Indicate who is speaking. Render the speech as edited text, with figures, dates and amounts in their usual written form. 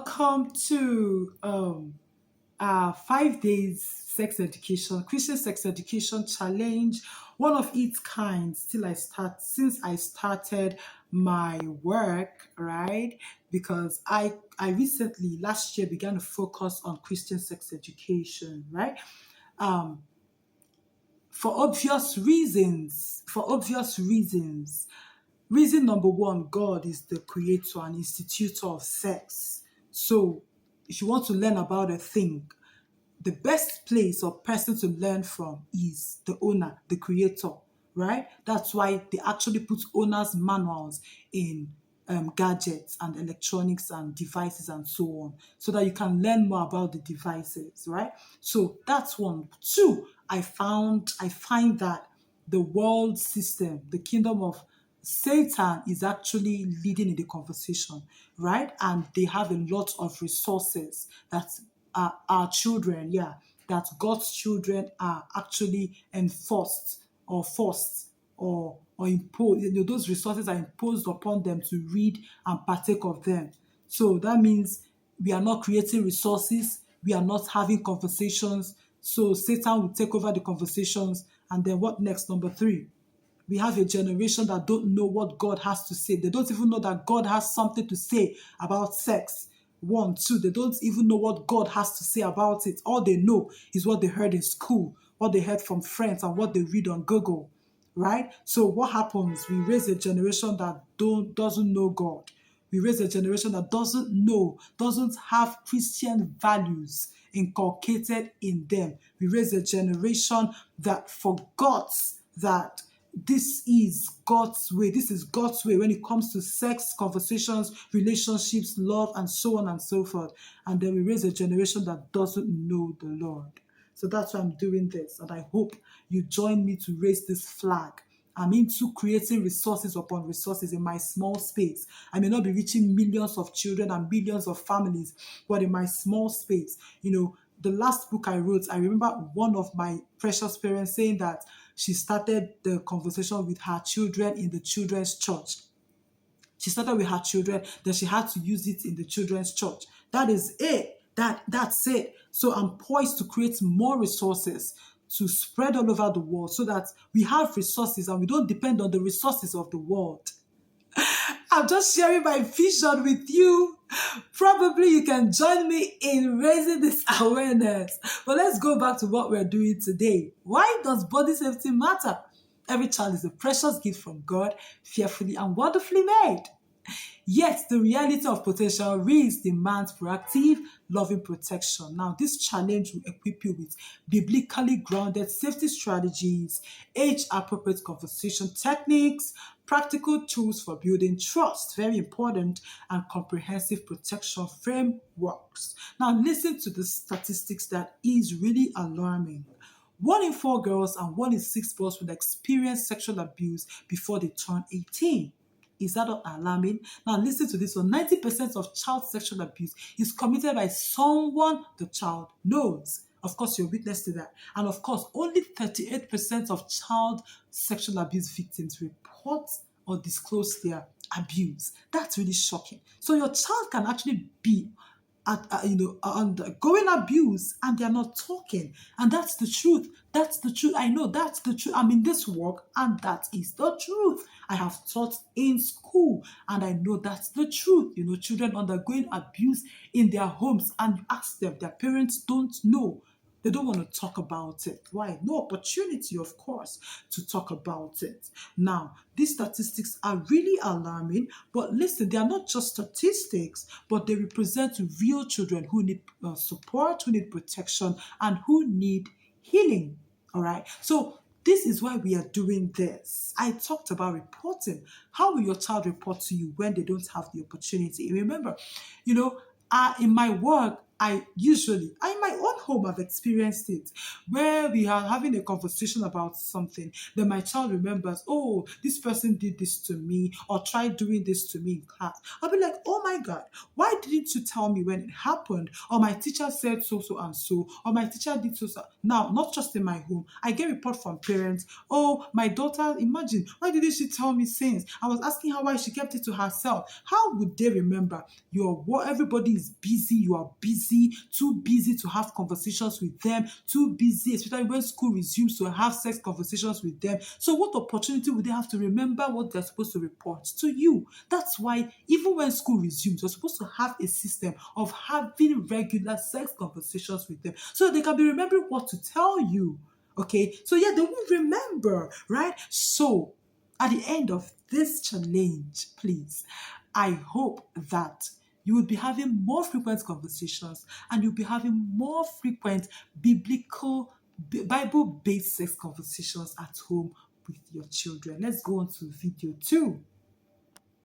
Speaker 1: Welcome to 5 days sex education, Christian sex education challenge, one of its kind. Since I started my work, right? Because I recently last year began to focus on Christian sex education, right? Um, for obvious reasons. For obvious reasons. Reason number one, God is the creator and institutor of sex. So, if you want to learn about a thing, the best place or person to learn from is the owner, the creator, right? That's why they actually put owners' manuals in gadgets and electronics and devices and so on, so that you can learn more about the devices, right? So that's one. Two, I find that the world system, the kingdom of Satan is actually leading in the conversation, right? And they have a lot of resources that our children, yeah, that God's children are actually enforced or forced or imposed. Those resources are imposed upon them to read and partake of them. So that means we are not creating resources, we are not having conversations. So Satan will take over the conversations. And then what next? Number three, we have a generation that don't know what God has to say. They don't even know that God has something to say about sex. One, two, they don't even know what God has to say about it. All they know is what they heard in school, what they heard from friends, and what they read on Google, right? So what happens? We raise a generation that doesn't know God. We raise a generation that doesn't have Christian values inculcated in them. We raise a generation that forgets that this is God's way. This is God's way when it comes to sex, conversations, relationships, love, and so on and so forth. And then we raise a generation that doesn't know the Lord. So that's why I'm doing this. And I hope you join me to raise this flag. I'm into creating resources upon resources in my small space. I may not be reaching millions of children and millions of families, but in my small space, the last book I wrote, I remember one of my precious parents saying that she started the conversation with her children in the children's church. She started with her children, then she had to use it in the children's church. That is it. That's it. So I'm poised to create more resources to spread all over the world so that we have resources and we don't depend on the resources of the world. I'm just sharing my vision with you. Probably you can join me in raising this awareness. But let's go back to what we're doing today. Why does body safety matter? Every child is a precious gift from God, fearfully and wonderfully made. Yet, the reality of potential risks demands proactive, loving protection. Now, this challenge will equip you with biblically grounded safety strategies, age-appropriate conversation techniques, practical tools for building trust, very important, and comprehensive protection frameworks. Now, listen to the statistics that is really alarming. 1 in 4 girls and 1 in 6 boys will experience sexual abuse before they turn 18. Is that not alarming? Now listen to this one. 90% of child sexual abuse is committed by someone the child knows. Of course, you're witness to that. And of course, only 38% of child sexual abuse victims report or disclose their abuse. That's really shocking. So your child can actually be undergoing abuse and they're not talking. And that's the truth. That's the truth. I know that's the truth. I'm in this work and that is the truth. I have taught in school and I know that's the truth. Children undergoing abuse in their homes and you ask them, their parents don't know. They don't want to talk about it. Why? No opportunity, of course, to talk about it. Now, these statistics are really alarming, but listen, they are not just statistics, but they represent real children who need support, who need protection, and who need healing. All right? So, this is why we are doing this. I talked about reporting. How will your child report to you when they don't have the opportunity? Remember, in my work, I usually, in my own home, I've experienced it, where we are having a conversation about something. Then my child remembers, oh, this person did this to me or tried doing this to me in class. I'll be like, oh my God, why didn't you tell me when it happened? Or my teacher said so, so, and so, or my teacher did so, so. Now, not just in my home, I get report from parents. Oh, my daughter, imagine, why didn't she tell me since? I was asking her why she kept it to herself. How would they remember? Everybody is busy, you are busy, too busy to have conversations with them, too busy, especially when school resumes, to have sex conversations with them. So what opportunity would they have to remember what they're supposed to report to you? That's why even when school resumes, you're supposed to have a system of having regular sex conversations with them so they can be remembering what to tell you. Okay, so yeah, they will remember, right? So at the end of this challenge, please, I hope that you will be having more frequent conversations and you'll be having more frequent Bible-based sex conversations at home with your children. Let's go on to video 2.